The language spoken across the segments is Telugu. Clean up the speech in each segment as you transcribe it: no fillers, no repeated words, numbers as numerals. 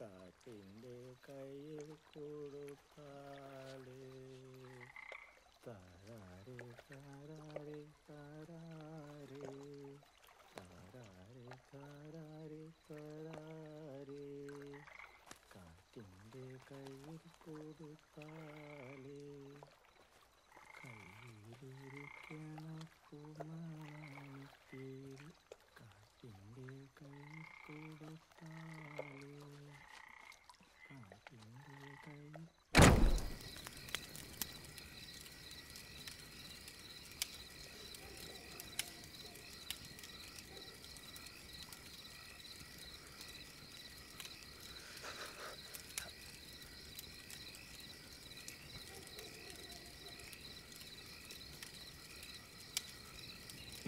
കാറ്റിൻ്റെ കയ്യിൽ കൊടുത്താലേ താരാരെ താരാരെ താരാരെ താരാരെ താരാരെ താരാരെ കാറ്റിൻ്റെ കയ്യിൽ കൊടുത്താലേ കയ്യിലിരിക്കണ പൂമാണിത്തേരി കാറ്റിൻ്റെ കയ്യിൽ കൊടുത്താലേ കാറ്റിൻ്റെ കയ്യിൽ.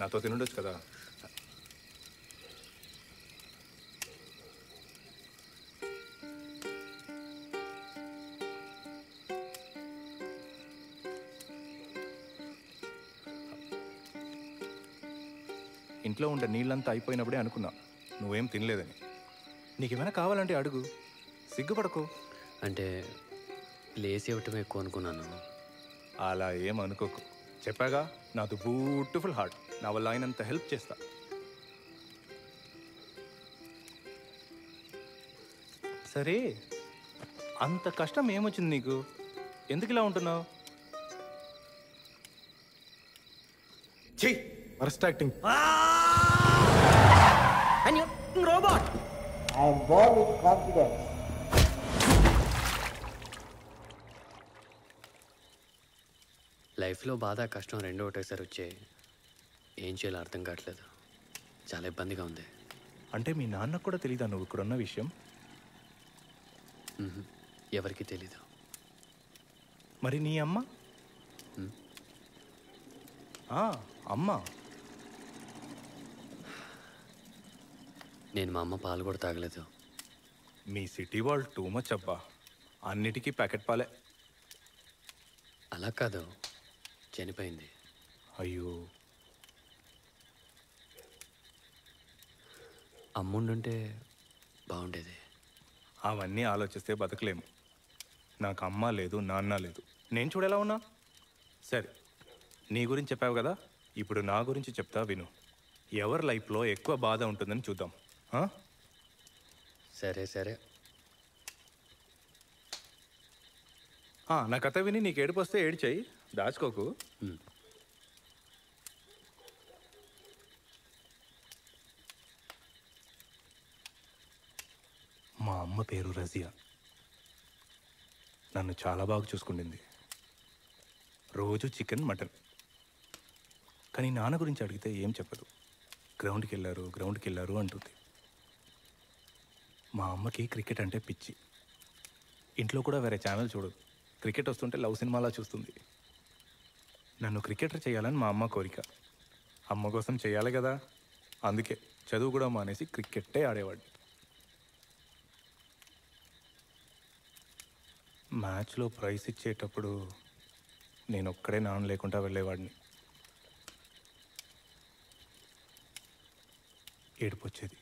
నాతో తినుండొచ్చు కదా. ఇంట్లో ఉండే నీళ్ళంతా అయిపోయినప్పుడే అనుకున్నా నువ్వేం తినలేదని. నీకేమైనా కావాలంటే అడుగు, సిగ్గుపడకు. అంటే లేసి ఇవ్వటం ఎక్కువ అనుకున్నాను. అలా ఏం అనుకోకు. చెప్పాగా నాది బ్యూటిఫుల్ హార్ట్. నా వల్ల అయినంత హెల్ప్ చేస్తా. సరే, అంత కష్టం ఏమొచ్చింది నీకు? ఎందుకు ఇలా ఉంటున్నావు? Worst acting. And you robot. I am born with confidence. లైఫ్లో బాధ కష్టం రెండో ఒకటేసారి వచ్చే ఏం చేయాలో అర్థం కావట్లేదు. చాలా ఇబ్బందిగా ఉంది. అంటే మీ నాన్నకు కూడా తెలీదా నువ్వు ఇక్కడున్న విషయం? ఎవరికి తెలీదు. మరి నీ అమ్మ? అమ్మ నేను మా అమ్మ పాలు కూడా తాగలేదు. మీ సిటీ వాళ్ళు టూ మచ్ అబ్బా. అన్నిటికీ ప్యాకెట్ పాలే. అలా కాదు, చనిపోయింది. అయ్యో, అమ్ముండుంటే బాగుండేది. అవన్నీ ఆలోచిస్తే బతకలేము. నాకు అమ్మ లేదు, నాన్న లేదు. నేను చూడేలా ఉన్నా? సరే, నీ గురించి చెప్పావు కదా, ఇప్పుడు నా గురించి చెప్తా విను. ఎవరి లైఫ్లో ఎక్కువ బాధ ఉంటుందని చూద్దాం. సరే సరే. నా కథ విని నీకు ఏడుపు వస్తే ఏడ్చేయి, దాచుకోకు. మా అమ్మ పేరు రజియా. నన్ను చాలా బాగా చూసుకుంటుంది. రోజు చికెన్, మటన్. కానీ నాన్న గురించి అడిగితే ఏం చెప్పదు. గ్రౌండ్కి వెళ్ళారు అంటుంది. మా అమ్మకి క్రికెట్ అంటే పిచ్చి. ఇంట్లో కూడా వేరే ఛానల్ చూడదు. క్రికెట్ వస్తుంటే లవ్ సినిమాలా చూస్తుంది. నన్ను క్రికెటర్ చేయాలని మా అమ్మ కోరిక. అమ్మ కోసం చేయాలి కదా, అందుకే చదువు కూడా మానేసి క్రికెట్టే ఆడేవాడిని. మ్యాచ్లో ప్రైజ్ ఇచ్చేటప్పుడు నేను ఒక్కడే నాన్న లేకుండా వెళ్ళేవాడిని. ఏడుపు వచ్చేది.